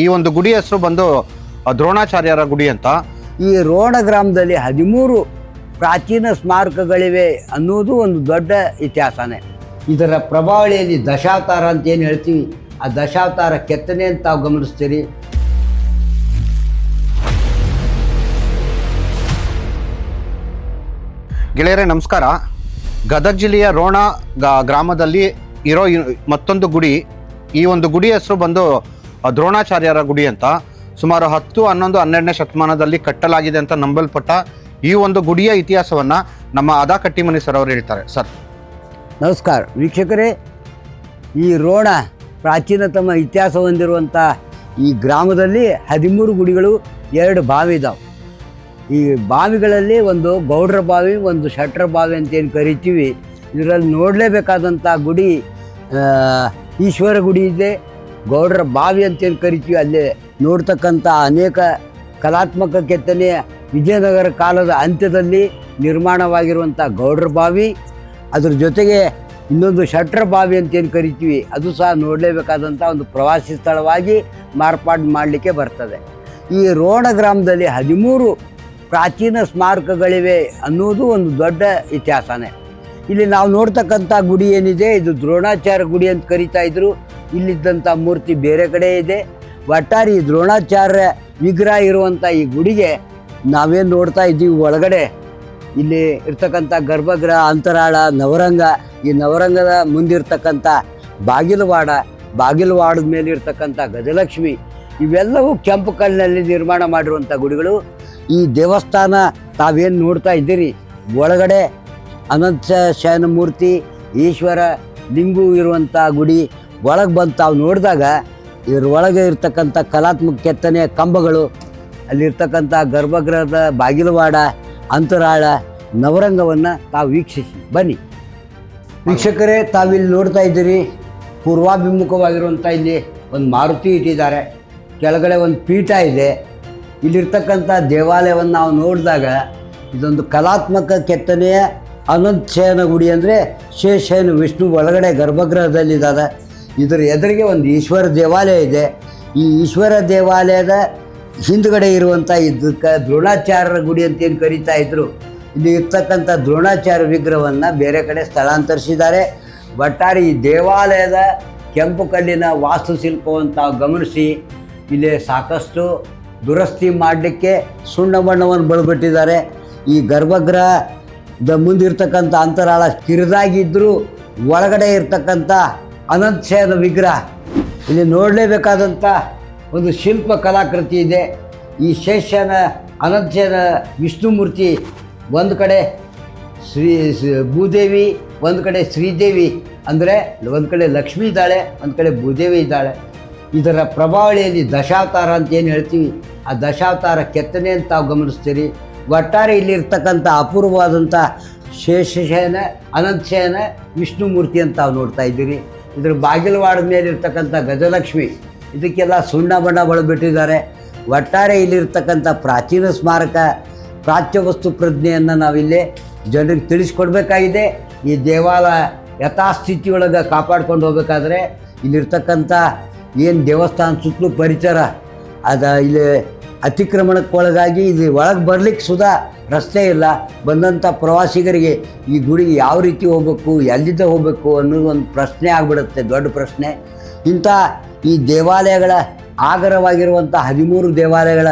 ಈ ಒಂದು ಗುಡಿ ಹೆಸರು ಬಂದು ದ್ರೋಣಾಚಾರ್ಯರ ಗುಡಿ ಅಂತ. ಈ ರೋಣ ಗ್ರಾಮದಲ್ಲಿ 13 ಪ್ರಾಚೀನ ಸ್ಮಾರಕಗಳಿವೆ ಅನ್ನೋದು ಒಂದು ದೊಡ್ಡ ಇತಿಹಾಸನೇ. ಇದರ ಪ್ರಭಾವಳಿಯಲ್ಲಿ ದಶಾವತಾರ ಅಂತ ಏನು ಹೇಳ್ತೀವಿ, ಆ ದಶಾವತಾರ ಕೆತ್ತನೆ ಅಂತ ತಾವು ಗಮನಿಸ್ತೀರಿ. ಗೆಳೆಯರೇ ನಮಸ್ಕಾರ. ಗದಗ ಜಿಲ್ಲೆಯ ರೋಣ ಗ್ರಾಮದಲ್ಲಿ ಇರೋ ಮತ್ತೊಂದು ಗುಡಿ, ಈ ಒಂದು ಗುಡಿ ಹೆಸರು ಬಂದು ದ್ರೋಣಾಚಾರ್ಯರ ಗುಡಿ ಅಂತ. ಸುಮಾರು 10, 11, 12ನೇ ಶತಮಾನದಲ್ಲಿ ಕಟ್ಟಲಾಗಿದೆ ಅಂತ ನಂಬಲ್ಪಟ್ಟ ಈ ಒಂದು ಗುಡಿಯ ಇತಿಹಾಸವನ್ನು ನಮ್ಮ ಅದಾ ಕಟ್ಟಿಮನಿ ಸರ್ ಅವರು ಹೇಳ್ತಾರೆ. ಸರ್ ನಮಸ್ಕಾರ ವೀಕ್ಷಕರೇ. ಈ ರೋಣ ಪ್ರಾಚೀನತಮ ಇತಿಹಾಸ ಹೊಂದಿರುವಂಥ ಈ ಗ್ರಾಮದಲ್ಲಿ 13 ಗುಡಿಗಳು, 2 ಬಾವಿ ಇದಾವೆ. ಈ ಬಾವಿಗಳಲ್ಲಿ ಒಂದು ಗೌಡ್ರ ಬಾವಿ, ಒಂದು ಶಟ್ರ ಬಾವಿ ಅಂತೇನು ಕರಿತೀವಿ. ಇದರಲ್ಲಿ ನೋಡಲೇಬೇಕಾದಂಥ ಗುಡಿ ಈಶ್ವರ ಗುಡಿ ಇದೆ. ಗೌಡ್ರ ಬಾವಿ ಅಂತೇನು ಕರಿತೀವಿ, ಅಲ್ಲೇ ನೋಡ್ತಕ್ಕಂಥ ಅನೇಕ ಕಲಾತ್ಮಕ ಕೆತ್ತನೆ ವಿಜಯನಗರ ಕಾಲದ ಅಂತ್ಯದಲ್ಲಿ ನಿರ್ಮಾಣವಾಗಿರುವಂಥ ಗೌಡ್ರ ಬಾವಿ, ಅದ್ರ ಜೊತೆಗೆ ಇನ್ನೊಂದು ಶಟ್ರ ಬಾವಿ ಅಂತೇನು ಕರಿತೀವಿ, ಅದು ಸಹ ನೋಡಲೇಬೇಕಾದಂಥ ಒಂದು ಪ್ರವಾಸಿ ಸ್ಥಳವಾಗಿ ಮಾರ್ಪಾಡು ಮಾಡಲಿಕ್ಕೆ ಬರ್ತದೆ. ಈ ರೋಣ ಗ್ರಾಮದಲ್ಲಿ 13 ಪ್ರಾಚೀನ ಸ್ಮಾರಕಗಳಿವೆ ಅನ್ನೋದು ಒಂದು ದೊಡ್ಡ ಇತಿಹಾಸನೇ. ಇಲ್ಲಿ ನಾವು ನೋಡ್ತಕ್ಕಂಥ ಗುಡಿ ಏನಿದೆ, ಇದು ದ್ರೋಣಾಚಾರ್ಯ ಗುಡಿ ಅಂತ ಕರಿತಾ ಇದ್ರು. ಇಲ್ಲಿದ್ದಂಥ ಮೂರ್ತಿ ಬೇರೆ ಕಡೆ ಇದೆ. ಒಟ್ಟಾರೆ ಈ ದ್ರೋಣಾಚಾರ್ಯ ವಿಗ್ರಹ ಇರುವಂಥ ಈ ಗುಡಿಗೆ ನಾವೇನು ನೋಡ್ತಾ ಇದ್ದೀವಿ, ಒಳಗಡೆ ಇಲ್ಲಿ ಇರ್ತಕ್ಕಂಥ ಗರ್ಭಗೃಹ, ಅಂತರಾಳ, ನವರಂಗ, ಈ ನವರಂಗದ ಮುಂದಿರ್ತಕ್ಕಂಥ ಬಾಗಿಲವಾಡದ ಮೇಲೆ ಇರ್ತಕ್ಕಂಥ ಗಜಲಕ್ಷ್ಮಿ, ಇವೆಲ್ಲವೂ ಕೆಂಪು ಕಲ್ಲಿನಲ್ಲಿ ನಿರ್ಮಾಣ ಮಾಡಿರುವಂಥ ಗುಡಿಗಳು. ಈ ದೇವಸ್ಥಾನ ತಾವೇನು ನೋಡ್ತಾ ಇದ್ದೀರಿ, ಒಳಗಡೆ ಅನಂತ ಶಯನ ಮೂರ್ತಿ, ಈಶ್ವರ ಲಿಂಗು ಇರುವಂಥ ಗುಡಿ. ಒಳಗೆ ಬಂದು ತಾವು ನೋಡಿದಾಗ ಇದ್ರ ಒಳಗೆ ಇರ್ತಕ್ಕಂಥ ಕಲಾತ್ಮಕ ಕೆತ್ತನೆಯ ಕಂಬಗಳು, ಅಲ್ಲಿರ್ತಕ್ಕಂಥ ಗರ್ಭಗೃಹದ ಬಾಗಿಲವಾಡ, ಅಂತರಾಳ, ನವರಂಗವನ್ನು ತಾವು ವೀಕ್ಷಿಸಿ ಬನ್ನಿ. ವೀಕ್ಷಕರೇ, ತಾವಿಲ್ಲಿ ನೋಡ್ತಾ ಇದ್ದೀರಿ, ಪೂರ್ವಾಭಿಮುಖವಾಗಿರುವಂಥ ಇಲ್ಲಿ ಒಂದು ಮಾರುತಿ ಇಟ್ಟಿದ್ದಾರೆ. ಕೆಳಗಡೆ ಒಂದು ಪೀಠ ಇದೆ. ಇಲ್ಲಿರ್ತಕ್ಕಂಥ ದೇವಾಲಯವನ್ನು ನಾವು ನೋಡಿದಾಗ ಇದೊಂದು ಕಲಾತ್ಮಕ ಕೆತ್ತನೆಯ ಅನಂತಶಯನ ಗುಡಿ. ಅಂದರೆ ಶೇಷಶಯನ ವಿಷ್ಣು ಒಳಗಡೆ ಗರ್ಭಗೃಹದಲ್ಲಿದ್ದಾರೆ. ಇದರ ಎದುರಿಗೆ ಒಂದು ಈಶ್ವರ ದೇವಾಲಯ ಇದೆ. ಈ ಈಶ್ವರ ದೇವಾಲಯದ ಹಿಂದುಗಡೆ ಇರುವಂಥ ಇದಕ್ಕೆ ದ್ರೋಣಾಚಾರ್ಯರ ಗುಡಿ ಅಂತೇನು ಕರೀತಾ ಇದ್ರು. ಇಲ್ಲಿ ಇರ್ತಕ್ಕಂಥ ದ್ರೋಣಾಚಾರ್ಯ ವಿಗ್ರಹವನ್ನು ಬೇರೆ ಕಡೆ ಸ್ಥಳಾಂತರಿಸಿದ್ದಾರೆ. ಒಟ್ಟಾರೆ ಈ ದೇವಾಲಯದ ಕೆಂಪು ಕಲ್ಲಿನ ವಾಸ್ತುಶಿಲ್ಪವನ್ನು ತಾವು ಗಮನಿಸಿ, ಇಲ್ಲಿ ಸಾಕಷ್ಟು ದುರಸ್ತಿ ಮಾಡಲಿಕ್ಕೆ ಸುಣ್ಣ ಬಣ್ಣವನ್ನು ಬಳಬಿಟ್ಟಿದ್ದಾರೆ. ಈ ಗರ್ಭಗೃಹದ ಮುಂದಿರ್ತಕ್ಕಂಥ ಅಂತರಾಳ ಕಿರಿದಾಗಿದ್ದರೂ ಒಳಗಡೆ ಇರ್ತಕ್ಕಂಥ ಅನಂತಶಯನ ವಿಗ್ರಹ ಇಲ್ಲಿ ನೋಡಲೇಬೇಕಾದಂಥ ಒಂದು ಶಿಲ್ಪ ಕಲಾಕೃತಿ ಇದೆ. ಈ ಶೇಷನ ಅನಂತಶಯನ ವಿಷ್ಣುಮೂರ್ತಿ ಒಂದು ಕಡೆ ಭೂದೇವಿ, ಒಂದು ಕಡೆ ಶ್ರೀದೇವಿ, ಅಂದರೆ ಒಂದು ಕಡೆ ಲಕ್ಷ್ಮೀ ಇದ್ದಾಳೆ, ಒಂದು ಕಡೆ ಭೂದೇವಿ ಇದ್ದಾಳೆ. ಇದರ ಪ್ರಭಾವಳಿಯಲ್ಲಿ ದಶಾವತಾರ ಅಂತ ಏನು ಹೇಳ್ತೀವಿ, ಆ ದಶಾವತಾರ ಕೆತ್ತನೆ ಅಂತ ತಾವು ಗಮನಿಸ್ತೀರಿ. ಒಟ್ಟಾರೆ ಇಲ್ಲಿರ್ತಕ್ಕಂಥ ಅಪೂರ್ವವಾದಂಥ ಶೇಷಶಯನ, ಅನಂತಶಯನ ವಿಷ್ಣು ಮೂರ್ತಿ ಅಂತ ತಾವು ನೋಡ್ತಾ ಇದ್ದೀರಿ. ಇದರ ಬಾಗಿಲವಾಡದ ಮೇಲೆ ಇರ್ತಕ್ಕಂಥ ಗಜಲಕ್ಷ್ಮಿ, ಇದಕ್ಕೆಲ್ಲ ಸುಣ್ಣ ಬಣ್ಣ ಬಳಬಿಟ್ಟಿದ್ದಾರೆ. ಒಟ್ಟಾರೆ ಇಲ್ಲಿರ್ತಕ್ಕಂಥ ಪ್ರಾಚೀನ ಸ್ಮಾರಕ, ಪ್ರಾಚ್ಯ ವಸ್ತು ಪ್ರಜ್ಞೆಯನ್ನು ನಾವಿಲ್ಲಿ ಜನರಿಗೆ ತಿಳಿಸ್ಕೊಡ್ಬೇಕಾಗಿದೆ. ಈ ದೇವಾಲಯ ಯಥಾಸ್ಥಿತಿಯೊಳಗೆ ಕಾಪಾಡ್ಕೊಂಡು ಹೋಗ್ಬೇಕಾದ್ರೆ ಇಲ್ಲಿರ್ತಕ್ಕಂಥ ಏನು ದೇವಸ್ಥಾನ ಸುತ್ತಲೂ ಪರಿಸರ ಇಲ್ಲಿ ಅತಿಕ್ರಮಣಕ್ಕೊಳಗಾಗಿ ಇದು ಒಳಗೆ ಬರಲಿಕ್ಕೆ ಸುಧಾ ರಸ್ತೆ ಇಲ್ಲ. ಬಂದಂಥ ಪ್ರವಾಸಿಗರಿಗೆ ಈ ಗುಡಿಗೆ ಯಾವ ರೀತಿ ಹೋಗಬೇಕು, ಎಲ್ಲಿದ್ದ ಹೋಗಬೇಕು ಅನ್ನೋದು ಒಂದು ಪ್ರಶ್ನೆ ಆಗಿಬಿಡುತ್ತೆ, ದೊಡ್ಡ ಪ್ರಶ್ನೆ. ಇಂಥ ಈ ದೇವಾಲಯಗಳ ಆಗರವಾಗಿರುವಂಥ 13 ದೇವಾಲಯಗಳ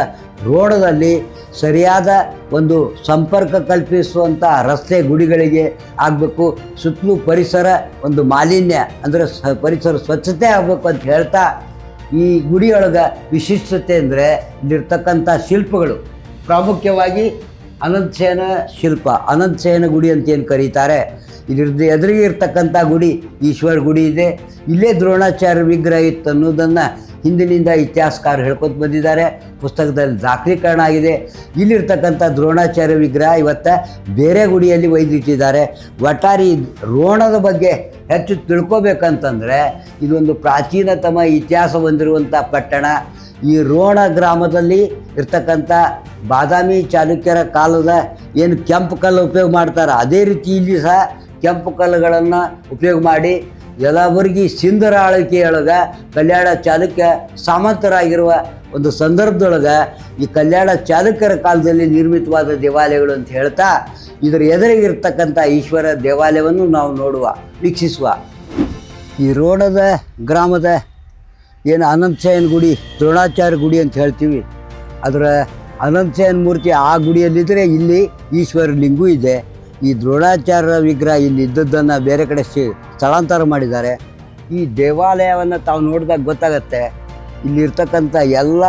ರೋಡದಲ್ಲಿ ಸರಿಯಾದ ಒಂದು ಸಂಪರ್ಕ ಕಲ್ಪಿಸುವಂಥ ರಸ್ತೆ ಗುಡಿಗಳಿಗೆ ಆಗಬೇಕು. ಸುತ್ತಲೂ ಪರಿಸರ ಒಂದು ಮಾಲಿನ್ಯ ಅಂದರೆ ಪರಿಸರ ಸ್ವಚ್ಛತೆ ಆಗಬೇಕು ಅಂತ ಹೇಳ್ತಾ, ಈ ಗುಡಿಯೊಳಗೆ ವಿಶಿಷ್ಟತೆ ಅಂದರೆ ಇಲ್ಲಿರ್ತಕ್ಕಂಥ ಶಿಲ್ಪಗಳು, ಪ್ರಾಮುಖ್ಯವಾಗಿ ಅನಂತಶಯನ ಶಿಲ್ಪ, ಅನಂತಶಯನ ಗುಡಿ ಅಂತ ಏನು ಕರೀತಾರೆ. ಇಲ್ಲಿರ್ದು ಎದುರಿಗೆ ಇರ್ತಕ್ಕಂಥ ಗುಡಿ ಈಶ್ವರ ಗುಡಿ ಇದೆ. ಇಲ್ಲೇ ದ್ರೋಣಾಚಾರ್ಯ ವಿಗ್ರಹ ಇತ್ತು ಅನ್ನೋದನ್ನು ಹಿಂದಿನಿಂದ ಇತಿಹಾಸಕಾರರು ಹೇಳ್ಕೊತ ಬಂದಿದ್ದಾರೆ. ಪುಸ್ತಕದಲ್ಲಿ ದಾಖಲೀಕರಣ ಆಗಿದೆ. ಇಲ್ಲಿರ್ತಕ್ಕಂಥ ದ್ರೋಣಾಚಾರ್ಯ ವಿಗ್ರಹ ಇವತ್ತು ಬೇರೆ ಗುಡಿಯಲ್ಲಿ ಒಯ್ದಿಟ್ಟಿದ್ದಾರೆ. ಒಟ್ಟಾರೆ ರೋಣದ ಬಗ್ಗೆ ಹೆಚ್ಚು ತಿಳ್ಕೊಬೇಕಂತಂದರೆ ಇದೊಂದು ಪ್ರಾಚೀನತಮ ಇತಿಹಾಸ ಹೊಂದಿರುವಂಥ ಪಟ್ಟಣ. ಈ ರೋಣ ಗ್ರಾಮದಲ್ಲಿ ಇರ್ತಕ್ಕಂಥ ಬಾದಾಮಿ ಚಾಲುಕ್ಯರ ಕಾಲದ ಏನು ಕೆಂಪು ಕಲ್ಲು ಉಪಯೋಗ ಮಾಡ್ತಾರೆ, ಅದೇ ರೀತಿ ಇಲ್ಲಿ ಸಹ ಕೆಂಪು ಕಲ್ಲುಗಳನ್ನು ಉಪಯೋಗ ಮಾಡಿ ಯಲಬುರ್ಗಿ ಸಿಂಧರ ಆಳ್ವಿಕೆಯೊಳಗೆ ಕಲ್ಯಾಣ ಚಾಲುಕ್ಯ ಸಾಮಂತರಾಗಿರುವ ಒಂದು ಸಂದರ್ಭದೊಳಗೆ ಈ ಕಲ್ಯಾಣ ಚಾಲುಕ್ಯರ ಕಾಲದಲ್ಲಿ ನಿರ್ಮಿತವಾದ ದೇವಾಲಯಗಳು ಅಂತ ಹೇಳ್ತಾ ಇದರ ಎದುರಿಗಿರ್ತಕ್ಕಂಥ ಈಶ್ವರ ದೇವಾಲಯವನ್ನು ನಾವು ವೀಕ್ಷಿಸುವ. ಈ ರೋಣದ ಗ್ರಾಮದ ಏನು ಅನಂತಶಯನ ಗುಡಿ, ದ್ರೋಣಾಚಾರ್ಯ ಗುಡಿ ಅಂತ ಹೇಳ್ತೀವಿ, ಅದರ ಅನಂತಶಯನ ಮೂರ್ತಿ ಆ ಗುಡಿಯಲ್ಲಿದ್ದರೆ ಇಲ್ಲಿ ಈಶ್ವರ ಲಿಂಗೂ ಇದೆ. ಈ ದ್ರೋಣಾಚಾರ್ಯ ವಿಗ್ರಹ ಇಲ್ಲಿ ಇದ್ದದ್ದನ್ನು ಬೇರೆ ಕಡೆ ಸ್ಥಳಾಂತರ ಮಾಡಿದ್ದಾರೆ. ಈ ದೇವಾಲಯವನ್ನು ತಾವು ನೋಡಿದಾಗ ಗೊತ್ತಾಗತ್ತೆ, ಇಲ್ಲಿರ್ತಕ್ಕಂಥ ಎಲ್ಲ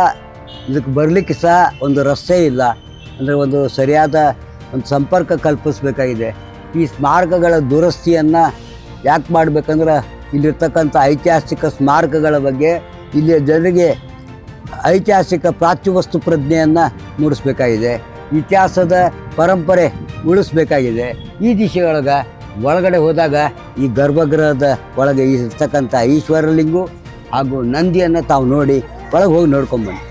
ಇದಕ್ಕೆ ಬರಲಿಕ್ಕೆ ಸಹ ಒಂದು ರಸ್ತೆ ಇಲ್ಲ, ಅಂದರೆ ಒಂದು ಸರಿಯಾದ ಒಂದು ಸಂಪರ್ಕ ಕಲ್ಪಿಸಬೇಕಾಗಿದೆ. ಈ ಸ್ಮಾರಕಗಳ ದುರಸ್ತಿಯನ್ನು ಯಾಕೆ ಮಾಡಬೇಕಂದ್ರೆ ಇಲ್ಲಿರ್ತಕ್ಕಂಥ ಐತಿಹಾಸಿಕ ಸ್ಮಾರಕಗಳ ಬಗ್ಗೆ ಇಲ್ಲಿಯ ಜನರಿಗೆ ಐತಿಹಾಸಿಕ ಪ್ರಾಚ್ಯವಸ್ತು ಪ್ರಜ್ಞೆಯನ್ನು ಮೂಡಿಸ್ಬೇಕಾಗಿದೆ, ಇತಿಹಾಸದ ಪರಂಪರೆ ಉಳಿಸ್ಬೇಕಾಗಿದೆ. ಈ ದಿಶೆಯೊಳಗೆ ಒಳಗಡೆ ಹೋದಾಗ ಈ ಗರ್ಭಗೃಹದ ಒಳಗೆ ಇರ್ತಕ್ಕಂಥ ಈಶ್ವರಲಿಂಗು ಹಾಗೂ ನಂದಿಯನ್ನು ತಾವು ನೋಡಿ ಒಳಗೆ ಹೋಗಿ ನೋಡ್ಕೊಂಬನ್ನಿ.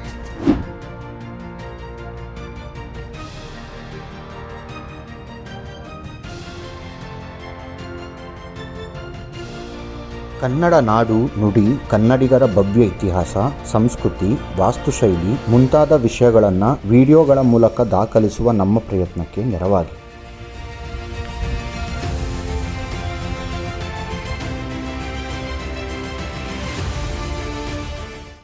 ಕನ್ನಡ ನಾಡು ನುಡಿ, ಕನ್ನಡಿಗರ ಭವ್ಯ ಇತಿಹಾಸ, ಸಂಸ್ಕೃತಿ, ವಾಸ್ತುಶೈಲಿ ಮುಂತಾದ ವಿಷಯಗಳನ್ನು ವಿಡಿಯೋಗಳ ಮೂಲಕ ದಾಖಲಿಸುವ ನಮ್ಮ ಪ್ರಯತ್ನಕ್ಕೆ ನೆರವಾಗಿ